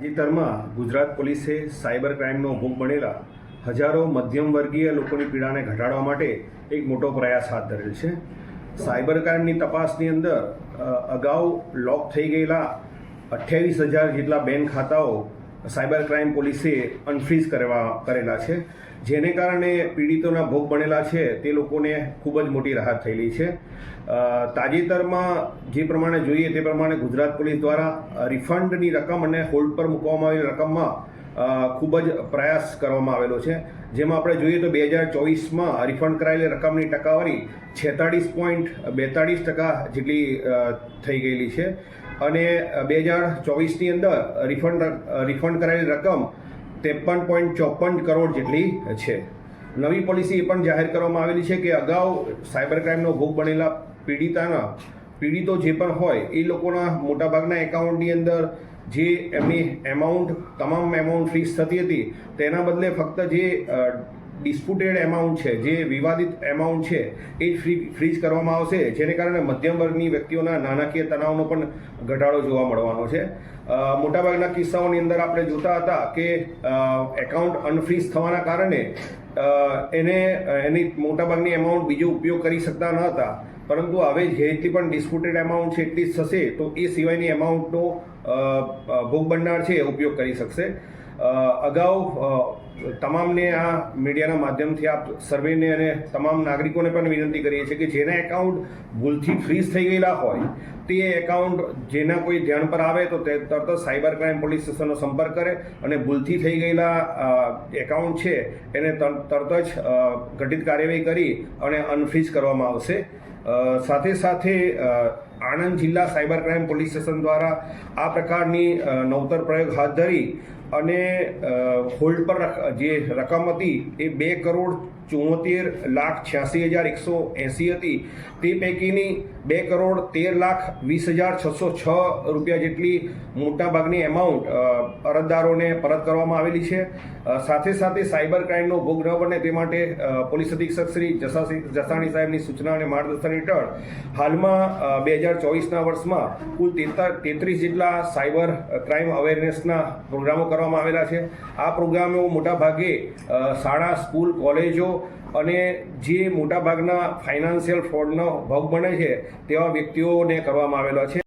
તાજેતરમાં ગુજરાત પોલીસે સાયબર ક્રાઇમનો ભોગ બનેલા હજારો મધ્યમ વર્ગીય લોકોની પીડાને ઘટાડવા માટે એક મોટો પ્રયાસ હાથ ધરેલ છે. સાયબર ક્રાઇમની તપાસની અંદર અગાઉ લોક થઈ ગયેલા 28,000 જેટલા બેંક ખાતાઓ સાયબર ક્રાઇમ પોલીસે અનફ્રીઝ કરેલા છે, જેને કારણે પીડિતોના ભોગ બનેલા છે તે લોકોને ખૂબ જ મોટી રાહત થયેલી છે. તાજેતરમાં જે પ્રમાણે જોઈએ તે પ્રમાણે ગુજરાત પોલીસ દ્વારા રિફંડની રકમ અને હોલ્ડ પર મૂકવામાં આવેલી રકમમાં ખૂબ જ પ્રયાસ કરવામાં આવેલો છે. જેમાં આપણે જોઈએ તો 2024માં રિફંડ કરાયેલી રકમની ટકાવારી 46.42% જેટલી થઈ ગયેલી છે અને 2024ની અંદર રિફંડ કરાયેલી રકમ 53.54 કરોડ જેટલી છે. નવી પોલિસી એ પણ જાહેર કરવામાં આવેલી છે કે અગાઉ સાયબર ક્રાઇમનો ભોગ બનેલા પીડિતો જે પણ હોય એ લોકોના મોટાભાગના એકાઉન્ટની અંદર જે એમની તમામ એમાઉન્ટ ફ્રીઝ થતી હતી તેના બદલે ફક્ત જે ડિસ્પ્યુટેડ એમાઉન્ટ છે, જે વિવાદિત એમાઉન્ટ છે એ ફ્રીઝ કરવામાં આવશે, જેને કારણે મધ્યમ વર્ગની વ્યક્તિઓના નાણાકીય તણાવનો પણ ઘટાડો જોવા મળવાનો છે. મોટાભાગના કિસ્સાઓની અંદર આપણે જોતા હતા કે એકાઉન્ટ અનફ્રીઝ થવાના કારણે એની મોટાભાગની એમાઉન્ટ બીજો ઉપયોગ કરી શકતા ન હતા, પરંતુ હવે જેટલી પણ ડિસ્પ્યુટેડ એમાઉન્ટ છે એટલી જ થશે તો એ સિવાયની એમાઉન્ટનો ભોગ બનનાર છે એ ઉપયોગ કરી શકશે. અગાઉ તમામને આ મીડિયાના માધ્યમથી આપ સર્વેને અને તમામ નાગરિકોને પણ વિનંતી કરીએ છીએ કે જેના એકાઉન્ટ ભૂલથી ફ્રીઝ થઈ ગયેલા હોય તે એકાઉન્ટ જેના કોઈ ધ્યાન પર આવે તો તે તરત સાયબર ક્રાઇમ પોલીસ સ્ટેશનનો સંપર્ક કરે અને ભૂલથી થઈ ગયેલા એકાઉન્ટ છે એને તરત જ ઘટિત કાર્યવાહી કરી અને અનફ્રીઝ કરવામાં આવશે. સાથે સાથે આણંદ જિલ્લા સાયબર ક્રાઇમ પોલીસ સ્ટેશન દ્વારા આ પ્રકારની નવતર પ્રયોગ હાથ ધરી અને હોલ્ડ પર જે રકમ હતી એ 2,74,86,180 હતી. તે પૈકીની 2,13,20,606 રૂપિયા જેટલી મોટાભાગની એમાઉન્ટ અરજદારોને પરત કરવામાં આવેલી છે. સાથે સાથે સાયબર ક્રાઇમનો ભોગ ન બને તે માટે પોલીસ અધિક્ષક શ્રી જસાણી સાહેબની સૂચના અને માર્ગદર્શન હેઠળ હાલમાં 2024ના વર્ષમાં કુલ 33 જેટલા સાયબર ક્રાઇમ અવેરનેસના પ્રોગ્રામો કરવામાં આવેલા છે. આ પ્રોગ્રામો મોટાભાગે શાળા, સ્કૂલ, કોલેજો અને જે મોટાભાગના ફાઇનાન્શિયલ ફ્રોડનો ભોગ બને છે તેવા વ્યક્તિઓને કરવામાં આવેલા છે.